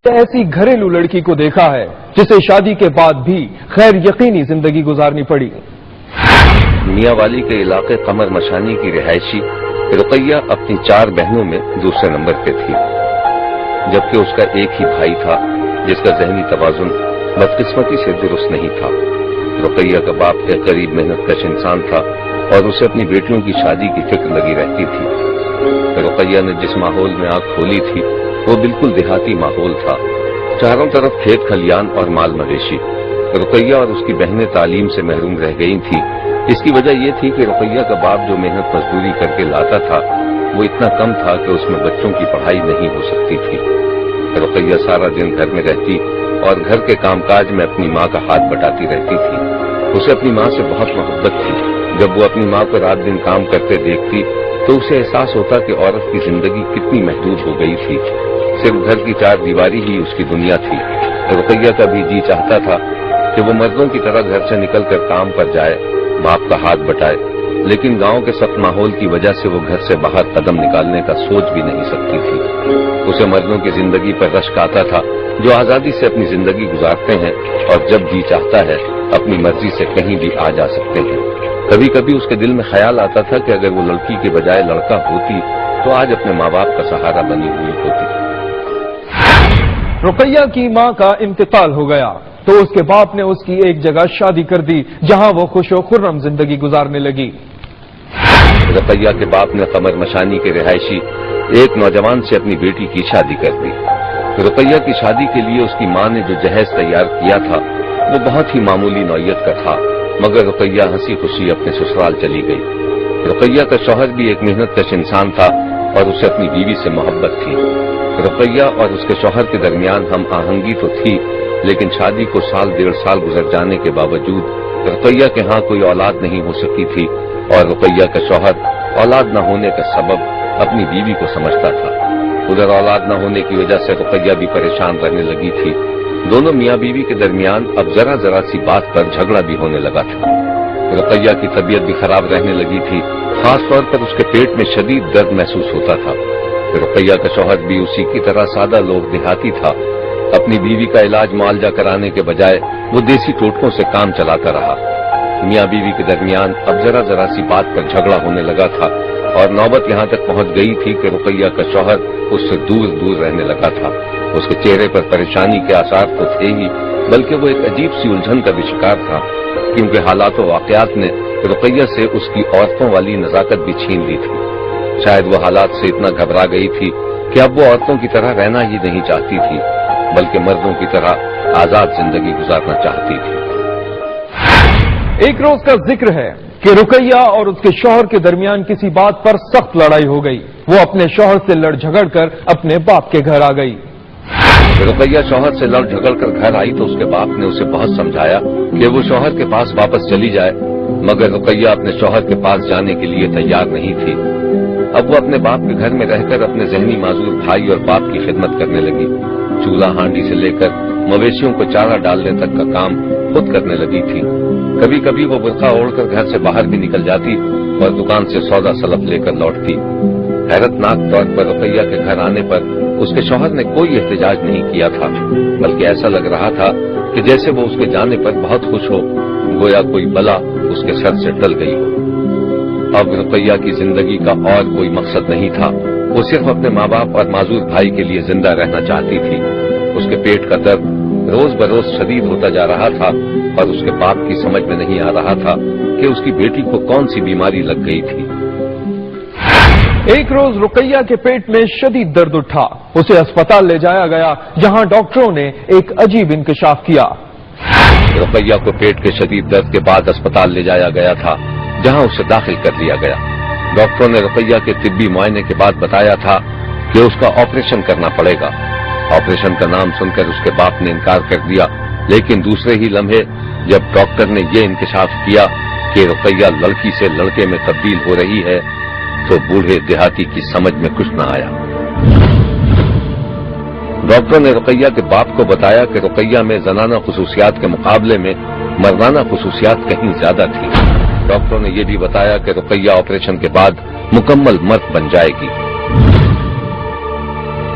ایسی گھریلو لڑکی کو دیکھا ہے جسے شادی کے بعد بھی غیر یقینی زندگی گزارنی پڑی۔ میاں والی کے علاقے قمر مشانی کی رہائشی رقیہ اپنی 4 بہنوں میں دوسرے نمبر پہ تھی، جبکہ اس کا ایک ہی بھائی تھا جس کا ذہنی توازن بدقسمتی سے درست نہیں تھا۔ رقیہ کا باپ ایک غریب محنت کش انسان تھا اور اسے اپنی بیٹیوں کی شادی کی فکر لگی رہتی تھی۔ رقیہ نے جس ماحول میں آنکھ کھولی تھی وہ بالکل دیہاتی ماحول تھا، چاروں طرف کھیت کھلیان اور مال مویشی۔ رقیہ اور اس کی بہنیں تعلیم سے محروم رہ گئی تھیں۔ اس کی وجہ یہ تھی کہ رقیہ کا باپ جو محنت مزدوری کر کے لاتا تھا وہ اتنا کم تھا کہ اس میں بچوں کی پڑھائی نہیں ہو سکتی تھی۔ رقیہ سارا دن گھر میں رہتی اور گھر کے کام کاج میں اپنی ماں کا ہاتھ بٹاتی رہتی تھی۔ اسے اپنی ماں سے بہت محبت تھی۔ جب وہ اپنی ماں کو رات دن کام کرتے دیکھتی تو اسے احساس ہوتا کہ عورت کی زندگی کتنی محدود ہو گئی تھی، صرف گھر کی 4 دیواری ہی اس کی دنیا تھی۔ رقیہ کا بھی جی چاہتا تھا کہ وہ مردوں کی طرح گھر سے نکل کر کام پر جائے، باپ کا ہاتھ بٹائے، لیکن گاؤں کے سخت ماحول کی وجہ سے وہ گھر سے باہر قدم نکالنے کا سوچ بھی نہیں سکتی تھی۔ اسے مردوں کی زندگی پر رشک آتا تھا جو آزادی سے اپنی زندگی گزارتے ہیں اور جب جی چاہتا ہے اپنی مرضی سے کہیں بھی آ جا سکتے ہیں۔ کبھی کبھی اس کے دل میں خیال آتا تھا کہ اگر وہ لڑکی کے بجائے لڑکا ہوتی تو آج اپنے ماں باپ کا سہارا بنی ہوئی ہوتی۔ رقیہ کی ماں کا انتقال ہو گیا تو اس کے باپ نے اس کی ایک جگہ شادی کر دی جہاں وہ خوش و خرم زندگی گزارنے لگی۔ رقیہ کے باپ نے قمر مشانی کے رہائشی ایک نوجوان سے اپنی بیٹی کی شادی کر دی۔ رقیہ کی شادی کے لیے اس کی ماں نے جو جہیز تیار کیا تھا وہ بہت ہی معمولی نوعیت کا تھا، مگر رقیہ ہنسی خوشی اپنے سسرال چلی گئی۔ رقیہ کا شوہر بھی ایک محنت کش انسان تھا اور اسے اپنی بیوی سے محبت تھی۔ رقیہ اور اس کے شوہر کے درمیان ہم آہنگی تو تھی، لیکن شادی کو 1.5 سال گزر جانے کے باوجود رقیہ کے ہاں کوئی اولاد نہیں ہو سکی تھی اور رقیہ کا شوہر اولاد نہ ہونے کا سبب اپنی بیوی کو سمجھتا تھا۔ ادھر اولاد نہ ہونے کی وجہ سے رقیہ بھی پریشان رہنے لگی تھی۔ دونوں میاں بیوی کے درمیان اب ذرا سی بات پر جھگڑا بھی ہونے لگا تھا۔ رقیہ کی طبیعت بھی خراب رہنے لگی تھی، خاص طور پر اس کے پیٹ میں شدید درد محسوس ہوتا تھا۔ رقیہ کا شوہر بھی اسی کی طرح سادہ لوگ دیہاتی تھا۔ اپنی بیوی کا علاج معالجہ کرانے کے بجائے وہ دیسی ٹوٹکوں سے کام چلاتا رہا۔ میاں بیوی کے درمیان اب ذرا سی بات پر جھگڑا ہونے لگا تھا اور نوبت یہاں تک پہنچ گئی تھی کہ رقیہ کا شوہر اس سے دور رہنے لگا تھا۔ اس کے چہرے پر پریشانی کے آثار تو تھے ہی، بلکہ وہ ایک عجیب سی الجھن کا بھی شکار تھا، کیونکہ حالات و واقعات نے رقیہ سے اس کی عورتوں والی نزاکت بھی چھین لی تھی۔ شاید وہ حالات سے اتنا گھبرا گئی تھی کہ اب وہ عورتوں کی طرح رہنا ہی نہیں چاہتی تھی، بلکہ مردوں کی طرح آزاد زندگی گزارنا چاہتی تھی۔ ایک روز کا ذکر ہے کہ رقیہ اور اس کے شوہر کے درمیان کسی بات پر سخت لڑائی ہو گئی۔ وہ اپنے شوہر سے لڑ جھگڑ کر اپنے باپ کے گھر آ گئی۔ رقیہ شوہر سے لڑ جھگڑ کر گھر آئی تو اس کے باپ نے اسے بہت سمجھایا کہ وہ شوہر کے پاس واپس چلی جائے، مگر رقیہ اپنے شوہر کے پاس جانے کے لیے تیار نہیں تھی۔ اب وہ اپنے باپ کے گھر میں رہ کر اپنے ذہنی معذور بھائی اور باپ کی خدمت کرنے لگی۔ چولہا ہانڈی سے لے کر مویشیوں کو چارہ ڈالنے تک کا کام خود کرنے لگی تھی۔ کبھی کبھی وہ برقع اوڑھ کر گھر سے باہر بھی نکل جاتی اور دکان سے سودا سلف لے کر لوٹتی۔ حیرت ناک طور پر رقیہ کے گھر آنے پر اس کے شوہر نے کوئی احتجاج نہیں کیا تھا، بلکہ ایسا لگ رہا تھا کہ جیسے وہ اس کے جانے پر بہت خوش ہو، گویا کوئی بلا اس کے سر سے ٹل گئی ہو۔ اب رقیہ کی زندگی کا اور کوئی مقصد نہیں تھا، وہ صرف اپنے ماں باپ اور معذور بھائی کے لیے زندہ رہنا چاہتی تھی۔ اس کے پیٹ کا درد روز بروز شدید ہوتا جا رہا تھا اور اس کے باپ کی سمجھ میں نہیں آ رہا تھا کہ اس کی بیٹی کو کون سی بیماری لگ گئی تھی۔ ایک روز رقیہ کے پیٹ میں شدید درد اٹھا، اسے اسپتال لے جایا گیا جہاں ڈاکٹروں نے ایک عجیب انکشاف کیا۔ رقیہ کو پیٹ کے شدید درد کے بعد اسپتال لے جایا گیا تھا جہاں اسے داخل کر لیا گیا۔ ڈاکٹروں نے رقیہ کے طبی معائنے کے بعد بتایا تھا کہ اس کا آپریشن کرنا پڑے گا۔ آپریشن کا نام سن کر اس کے باپ نے انکار کر دیا، لیکن دوسرے ہی لمحے جب ڈاکٹر نے یہ انکشاف کیا کہ رقیہ لڑکی سے لڑکے میں تبدیل ہو رہی ہے تو بوڑھے دیہاتی کی سمجھ میں کچھ نہ آیا۔ ڈاکٹر نے رقیہ کے باپ کو بتایا کہ رقیہ میں زنانہ خصوصیات کے مقابلے میں مردانہ خصوصیات کہیں زیادہ تھی۔ ڈاکٹر نے یہ بھی بتایا کہ رقیہ آپریشن کے بعد مکمل مرد بن جائے گی۔